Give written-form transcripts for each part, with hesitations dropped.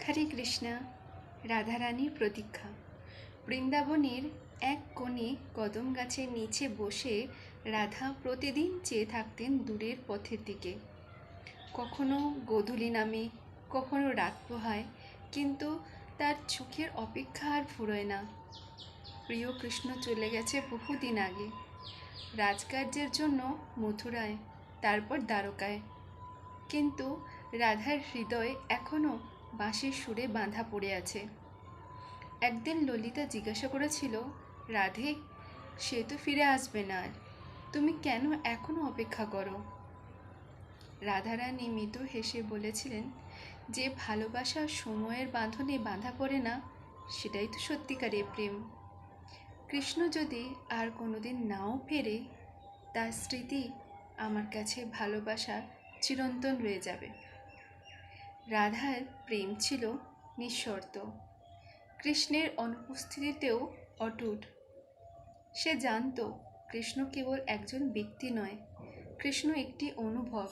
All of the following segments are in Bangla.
হরে কৃষ্ণা। রাধারানীর প্রতীক্ষা। বৃন্দাবনের এক কোণে কদম গাছের নিচে বসে রাধা প্রতিদিন চেয়ে থাকতেন দূরের পথের দিকে। কখনো গোধূলি নামে, কখনো রাত পোহায়, কিন্তু তার চোখের অপেক্ষা আর ফুরোয় না। প্রিয় কৃষ্ণ চলে গেছে বহুদিন আগে, রাজকার্যের জন্য মথুরায়, তারপর দ্বারকায়। কিন্তু রাধার হৃদয় এখনও বাঁশির সুরে বাঁধা পড়ে আছে। একদিন ললিতা জিজ্ঞাসা করেছিল, রাধে, সে তো ফিরে আসবে না, আর তুমি কেন এখনো অপেক্ষা করো? রাধারানী মৃদু হেসে বলেছিলেন, যে ভালোবাসা সময়ের বাঁধনে বাঁধা পড়ে না, সেটাই তো সত্যিকারের প্রেম। কৃষ্ণ যদি আর কোনোদিন নাও ফেরে, তার স্মৃতি আমার কাছে ভালোবাসা চিরন্তন রয়ে যাবে। রাধার প্রেম ছিল নিঃশর্ত, কৃষ্ণের অনুপস্থিতিতেও অটুট। সে জানত কৃষ্ণ কেবল একজন ব্যক্তি নয়, কৃষ্ণ একটি অনুভব,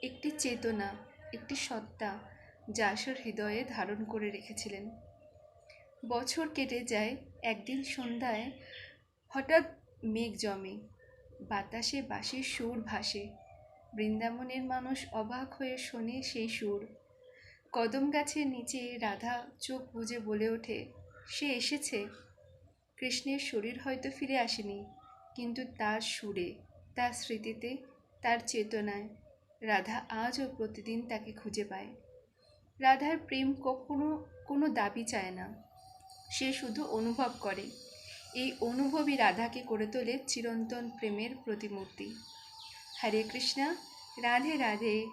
একটি চেতনা, একটি সত্তা, যা সে হৃদয়ে ধারণ করে রেখেছিলেন। বছর কেটে যায়। একদিন সন্ধ্যায় হঠাৎ মেঘ জমে, বাতাসে বাঁশির সুর ভাসে। বৃন্দাবনের মানুষ অবাক হয়ে শোনে সেই সুর। কদম গাছের নিচে রাধা চোখ বুজে বলে ওঠে, সে এসেছে। কৃষ্ণের শরীর হয়তো ফিরে আসেনি, কিন্তু তার সুরে, তার স্মৃতিতে, তার চেতনায় রাধা আজও প্রতিদিন তাকে খুঁজে পায়। রাধার প্রেম কখনো কোনো দাবি চায় না, সে শুধু অনুভব করে। এই অনুভবই রাধাকে করে তোলে চিরন্তন প্রেমের প্রতিমূর্তি। হরে কৃষ্ণা। রাধে রাধে।